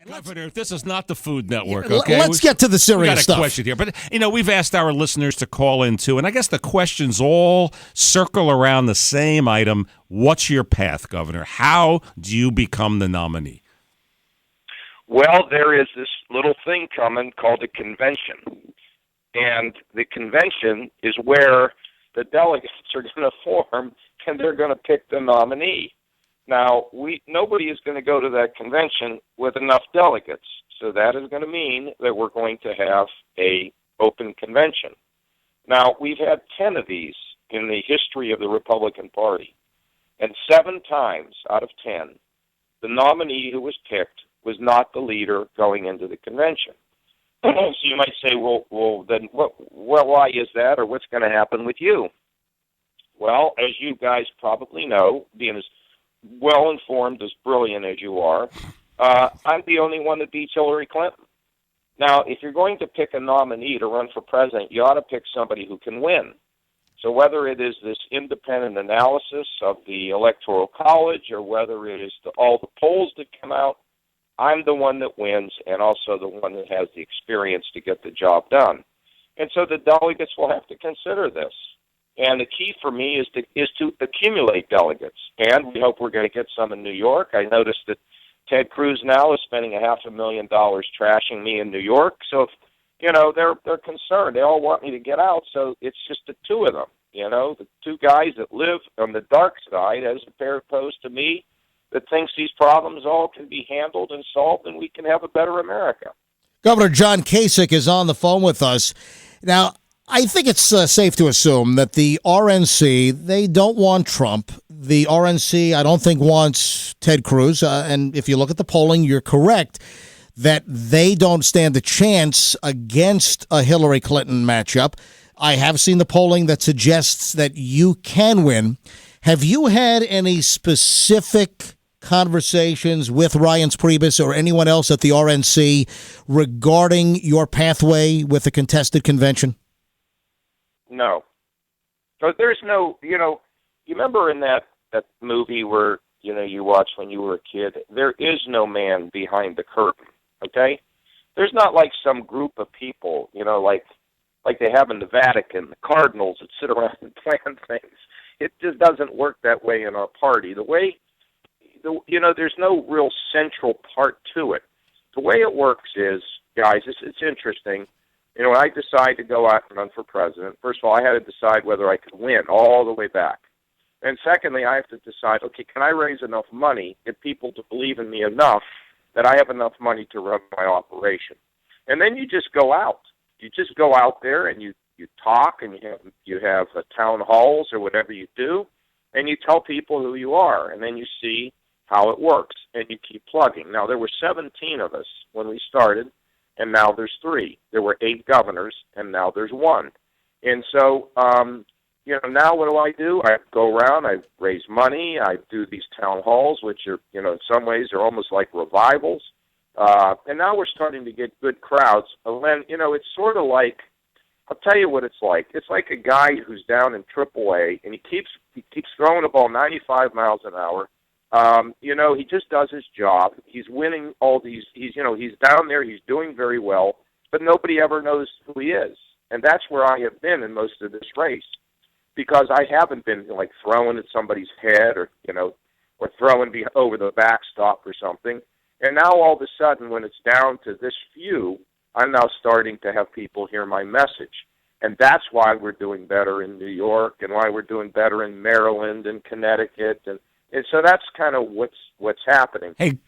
Governor, this is not the Food Network, okay? Let's get to the serious stuff. We got a question here. But, we've asked our listeners to call in, too, and I guess the questions all circle around the same item. What's your path, Governor? How do you become the nominee? Well, there is this little thing coming called a convention. And the convention is where the delegates are going to form, and they're going to pick the nominee. Now, nobody is going to go to that convention with enough delegates, so that is going to mean that we're going to have a open convention. Now, we've had 10 of these in the history of the Republican Party, and 7 times out of 10, the nominee who was picked was not the leader going into the convention. So you might say, well, then why is that, or what's going to happen with you? Well, as you guys probably know, being as well-informed, as brilliant as you are, I'm the only one that beats Hillary Clinton. Now, if you're going to pick a nominee to run for president, you ought to pick somebody who can win. So whether it is this independent analysis of the Electoral College or whether it is all the polls that come out, I'm the one that wins and also the one that has the experience to get the job done. And so the delegates will have to consider this. And the key for me is to accumulate delegates. And we hope we're going to get some in New York. I noticed that Ted Cruz now is spending $500,000 trashing me in New York. So, they're concerned. They all want me to get out, so it's just the 2 of them. The 2 guys that live on the dark side as opposed to me that thinks these problems all can be handled and solved and we can have a better America. Governor John Kasich is on the phone with us. Now, I think it's safe to assume that the RNC, they don't want Trump. The RNC, I don't think, wants Ted Cruz. And if you look at the polling, you're correct that they don't stand a chance against a Hillary Clinton matchup. I have seen the polling that suggests that you can win. Have you had any specific conversations with Ryan Priebus or anyone else at the RNC regarding your pathway with the contested convention? No. So there's no, you remember in that movie where, you watched when you were a kid, there is no man behind the curtain, okay? There's not like some group of people, like they have in the Vatican, the cardinals that sit around and plan things. It just doesn't work that way in our party. There's no real central part to it. The way it works is, guys, it's interesting. When I decide to go out and run for president, first of all, I had to decide whether I could win all the way back. And secondly, I have to decide, okay, can I raise enough money, get people to believe in me enough that I have enough money to run my operation? And then you just go out. You just go out there and you talk and you have town halls or whatever you do, and you tell people who you are, and then you see how it works, and you keep plugging. Now, there were 17 of us when we started, and now there's 3. There were 8 governors, and now there's 1. And so, now what do? I go around, I raise money, I do these town halls, which are, in some ways are almost like revivals. And now we're starting to get good crowds. And then, it's sort of like, I'll tell you what it's like. It's like a guy who's down in AAA, and he keeps throwing the ball 95 miles an hour. He just does his job. He's winning all these. He's down there. He's doing very well, but nobody ever knows who he is. And that's where I have been in most of this race, because I haven't been like throwing at somebody's head or throwing over the backstop or something. And now all of a sudden, when it's down to this few, I'm now starting to have people hear my message. And that's why we're doing better in New York and why we're doing better in Maryland and Connecticut. And so that's kind of what's happening. Hey,